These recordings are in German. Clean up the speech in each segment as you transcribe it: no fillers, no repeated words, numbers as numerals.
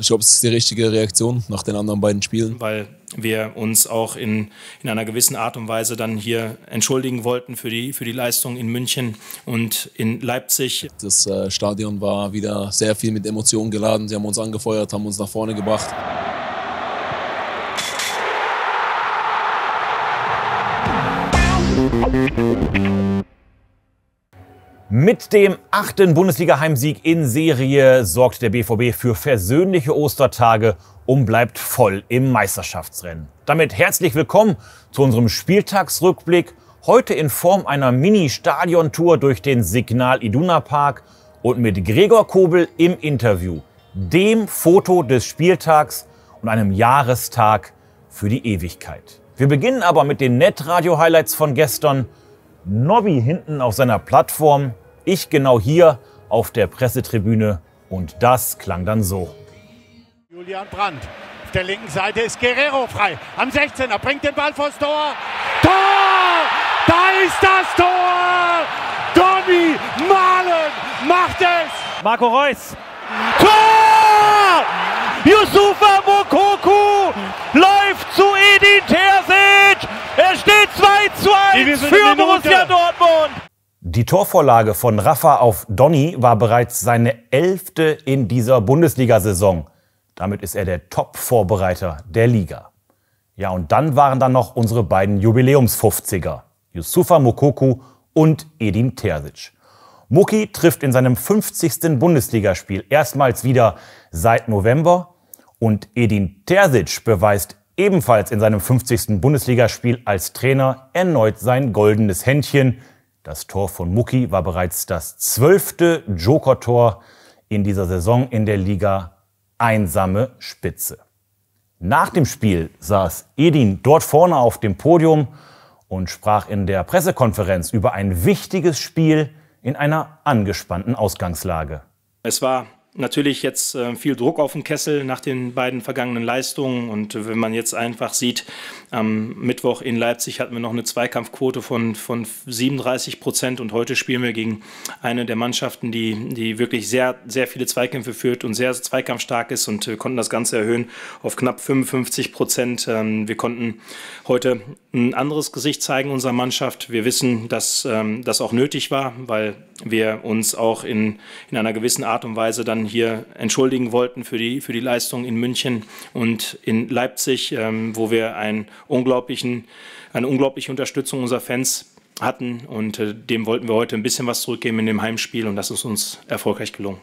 Ich glaube, es ist die richtige Reaktion nach den anderen beiden Spielen. Weil wir uns auch in einer gewissen Art und Weise dann hier entschuldigen wollten für die Leistung in München und in Leipzig. Das Stadion war wieder sehr viel mit Emotionen geladen. Sie haben uns angefeuert, haben uns nach vorne gebracht. Mit dem 8. Bundesliga-Heimsieg in Serie sorgt der BVB für versöhnliche Ostertage und bleibt voll im Meisterschaftsrennen. Damit herzlich willkommen zu unserem Spieltagsrückblick. Heute in Form einer Mini-Stadiontour durch den Signal Iduna Park und mit Gregor Kobel im Interview, dem Foto des Spieltags und einem Jahrestag für die Ewigkeit. Wir beginnen aber mit den Netradio-Highlights von gestern. Nobby hinten auf seiner Plattform, ich genau hier auf der Pressetribüne und das klang dann so. Julian Brandt, auf der linken Seite ist Guerrero frei, am 16er, bringt den Ball vors Tor. Tor! Da ist das Tor! Donny Malen macht es! Marco Reus. Tor! Youssoufa Moukoko läuft zu Edin Terzic. Er steht 2:1 für Borussia Dortmund. Die Torvorlage von Rafa auf Donny war bereits seine 11. in dieser Bundesliga-Saison. Damit ist er der Top-Vorbereiter der Liga. Ja, und dann waren da noch unsere beiden Jubiläums-50er, Youssoufa Moukoko und Edin Terzic. Muki trifft in seinem 50. Bundesligaspiel erstmals wieder seit November und Edin Terzic beweist ebenfalls in seinem 50. Bundesligaspiel als Trainer erneut sein goldenes Händchen. Das Tor von Muki war bereits das 12. Joker-Tor in dieser Saison in der Liga. Einsame Spitze. Nach dem Spiel saß Edin dort vorne auf dem Podium und sprach in der Pressekonferenz über ein wichtiges Spiel in einer angespannten Ausgangslage. Es war natürlich jetzt viel Druck auf den Kessel nach den beiden vergangenen Leistungen. Und wenn man jetzt einfach sieht, am Mittwoch in Leipzig hatten wir noch eine Zweikampfquote von 37% und heute spielen wir gegen eine der Mannschaften, die wirklich sehr, sehr viele Zweikämpfe führt und sehr zweikampfstark ist, und wir konnten das Ganze erhöhen auf knapp 55%. Wir konnten heute ein anderes Gesicht zeigen unserer Mannschaft. Wir wissen, dass das auch nötig war, weil wir uns auch in einer gewissen Art und Weise dann hier entschuldigen wollten für die Leistung in München und in Leipzig, wo wir eine unglaubliche Unterstützung unserer Fans hatten, und dem wollten wir heute ein bisschen was zurückgeben in dem Heimspiel, und das ist uns erfolgreich gelungen.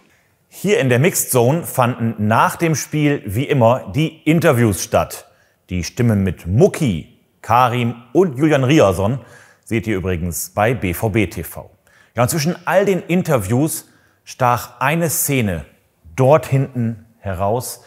Hier in der Mixed Zone fanden nach dem Spiel wie immer die Interviews statt. Die Stimmen mit Muki, Karim und Julian Riason seht ihr übrigens bei BVB TV. Ja, und zwischen all den Interviews stach eine Szene dort hinten heraus,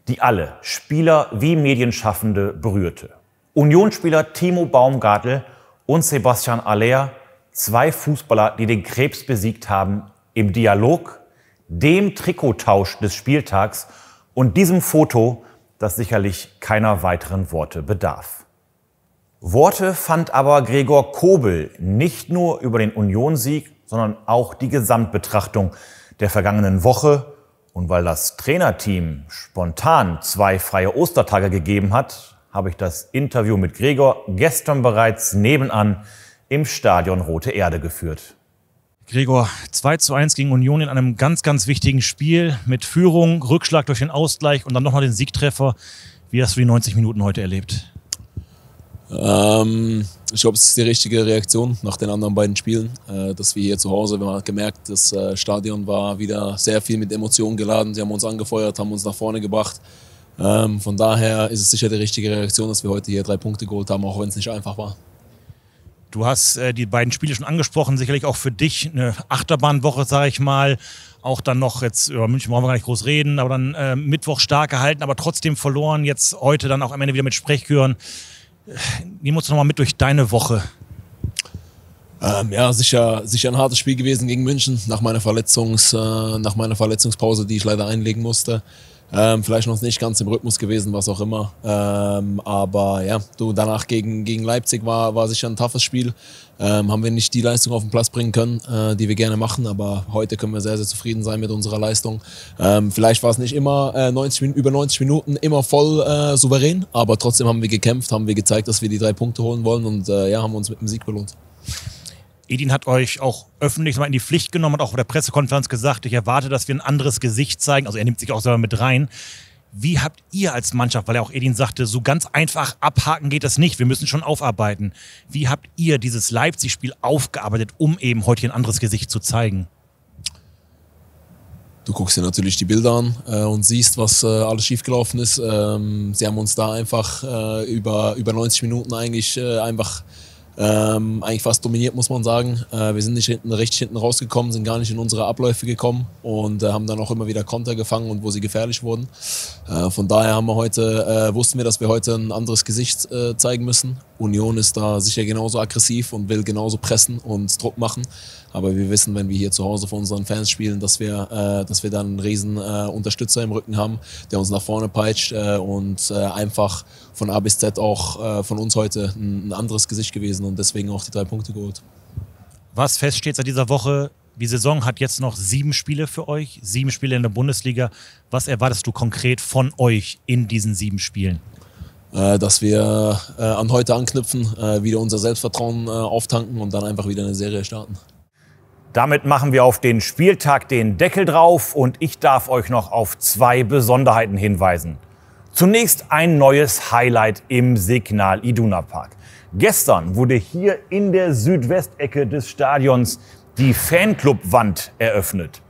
die alle, Spieler wie Medienschaffende, berührte. Unionsspieler Timo Baumgartl und Sebastian Aller, zwei Fußballer, die den Krebs besiegt haben, im Dialog, dem Trikottausch des Spieltags und diesem Foto, das sicherlich keiner weiteren Worte bedarf. Worte fand aber Gregor Kobel nicht nur über den Union-Sieg, sondern auch die Gesamtbetrachtung der vergangenen Woche. Und weil das Trainerteam spontan 2 freie Ostertage gegeben hat, habe ich das Interview mit Gregor gestern bereits nebenan im Stadion Rote Erde geführt. Gregor, 2:1 gegen Union in einem ganz, ganz wichtigen Spiel mit Führung, Rückschlag durch den Ausgleich und dann nochmal den Siegtreffer. Wie hast du die 90 Minuten heute erlebt? Ich glaube, es ist die richtige Reaktion nach den anderen beiden Spielen, dass wir hier zu Hause, wir haben gemerkt, das Stadion war wieder sehr viel mit Emotionen geladen. Sie haben uns angefeuert, haben uns nach vorne gebracht. Von daher ist es sicher die richtige Reaktion, dass wir heute hier 3 Punkte geholt haben, auch wenn es nicht einfach war. Du hast die beiden Spiele schon angesprochen, sicherlich auch für dich eine Achterbahnwoche, sage ich mal. Auch dann noch, jetzt über München brauchen wir gar nicht groß reden, aber dann Mittwoch stark gehalten, aber trotzdem verloren. Jetzt heute dann auch am Ende wieder mit Sprechchören. Nimm uns noch mal mit durch deine Woche. Ja, sicher ein hartes Spiel gewesen gegen München nach meiner Verletzungspause, die ich leider einlegen musste. Vielleicht noch nicht ganz im Rhythmus gewesen, was auch immer. Aber ja, danach gegen Leipzig war sicher ein toughes Spiel. Haben wir nicht die Leistung auf den Platz bringen können, die wir gerne machen. Aber heute können wir sehr, sehr zufrieden sein mit unserer Leistung. Vielleicht war es nicht immer über 90 Minuten immer voll souverän. Aber trotzdem haben wir gekämpft, haben wir gezeigt, dass wir die 3 Punkte holen wollen. Und ja, haben uns mit dem Sieg belohnt. Edin hat euch auch öffentlich mal in die Pflicht genommen und auch auf der Pressekonferenz gesagt, ich erwarte, dass wir ein anderes Gesicht zeigen. Also er nimmt sich auch selber mit rein. Wie habt ihr als Mannschaft, weil ja auch Edin sagte, so ganz einfach abhaken geht das nicht, wir müssen schon aufarbeiten. Wie habt ihr dieses Leipzig-Spiel aufgearbeitet, um eben heute ein anderes Gesicht zu zeigen? Du guckst dir natürlich die Bilder an und siehst, was alles schiefgelaufen ist. Sie haben uns da einfach über 90 Minuten eigentlich fast dominiert, muss man sagen. Wir sind nicht richtig hinten rausgekommen, sind gar nicht in unsere Abläufe gekommen und haben dann auch immer wieder Konter gefangen und wo sie gefährlich wurden. Von daher wussten wir, dass wir heute ein anderes Gesicht zeigen müssen. Union ist da sicher genauso aggressiv und will genauso pressen und Druck machen. Aber wir wissen, wenn wir hier zu Hause vor unseren Fans spielen, dass wir dann einen riesen Unterstützer im Rücken haben, der uns nach vorne peitscht und einfach von A bis Z auch von uns heute ein anderes Gesicht gewesen und deswegen auch die 3 Punkte geholt. Was feststeht seit dieser Woche, die Saison hat jetzt noch 7 Spiele für euch, 7 Spiele in der Bundesliga. Was erwartest du konkret von euch in diesen 7 Spielen? Dass wir an heute anknüpfen, wieder unser Selbstvertrauen auftanken und dann einfach wieder eine Serie starten. Damit machen wir auf den Spieltag den Deckel drauf und ich darf euch noch auf 2 Besonderheiten hinweisen. Zunächst ein neues Highlight im Signal Iduna Park. Gestern wurde hier in der Südwestecke des Stadions die Fanclub-Wand eröffnet.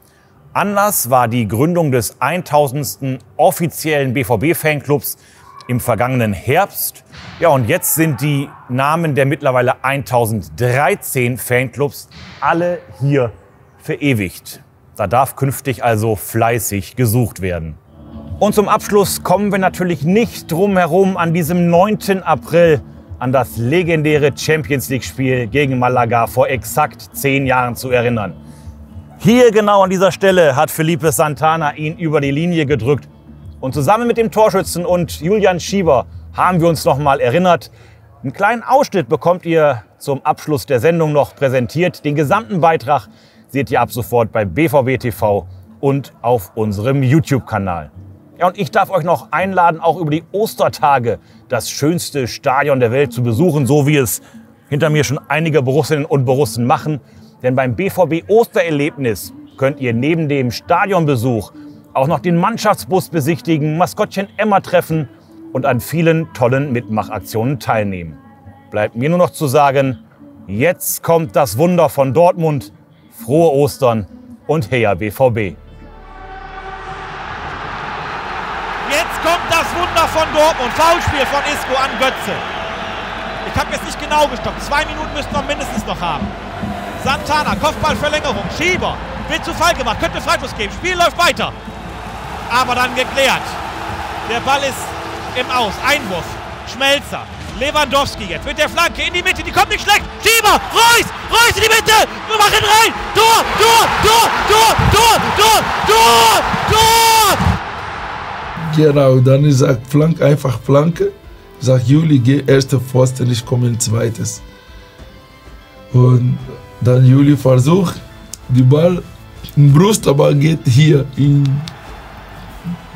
Anlass war die Gründung des 1000. offiziellen BVB-Fanclubs im vergangenen Herbst. Ja, und jetzt sind die Namen der mittlerweile 1013 Fanclubs alle hier verewigt. Da darf künftig also fleißig gesucht werden. Und zum Abschluss kommen wir natürlich nicht drum herum, an diesem 9. April an das legendäre Champions-League-Spiel gegen Malaga vor exakt 10 Jahren zu erinnern. Hier genau an dieser Stelle hat Felipe Santana ihn über die Linie gedrückt. Und zusammen mit dem Torschützen und Julian Schieber haben wir uns noch mal erinnert. Einen kleinen Ausschnitt bekommt ihr zum Abschluss der Sendung noch präsentiert. Den gesamten Beitrag seht ihr ab sofort bei BVB TV und auf unserem YouTube-Kanal. Ja, und ich darf euch noch einladen, auch über die Ostertage das schönste Stadion der Welt zu besuchen, so wie es hinter mir schon einige Borussinnen und Borussen machen. Denn beim BVB Ostererlebnis könnt ihr neben dem Stadionbesuch auch noch den Mannschaftsbus besichtigen, Maskottchen Emma treffen und an vielen tollen Mitmachaktionen teilnehmen. Bleibt mir nur noch zu sagen, jetzt kommt das Wunder von Dortmund, frohe Ostern und heya BVB. Jetzt kommt das Wunder von Dortmund, Foulspiel von Isco an Götze. Ich habe jetzt nicht genau gestoppt, 2 Minuten müssten wir mindestens noch haben. Santana, Kopfballverlängerung, Schieber, wird zu Fall gemacht, könnte Freistoß geben, Spiel läuft weiter. Aber dann geklärt. Der Ball ist im Aus. Einwurf. Schmelzer. Lewandowski jetzt mit der Flanke in die Mitte. Die kommt nicht schlecht. Schieber. Reus. Reus in die Mitte. Wir machen rein. Tor. Tor. Tor. Tor. Tor. Tor. Tor. Genau. Dann ich sag Flanke, einfach Flanke. Ich sag Juli, geh erste Pfosten, ich komme in zweites. Und dann Juli versucht die Ball in Brust, aber geht hier in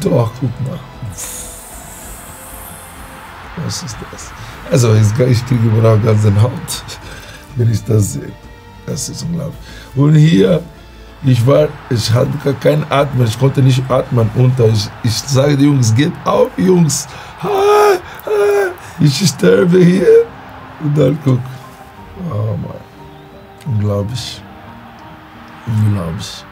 Doch, guck mal. Was ist das? Also ich kriege überhaupt ganze Haut, wenn ich das sehe. Das ist unglaublich. Und hier, ich hatte gar kein Atmen, ich konnte nicht atmen unter. Ich sage den Jungs, geht auf, Jungs. Ich sterbe hier. Und dann guck. Oh Mann. Unglaublich. Unglaublich.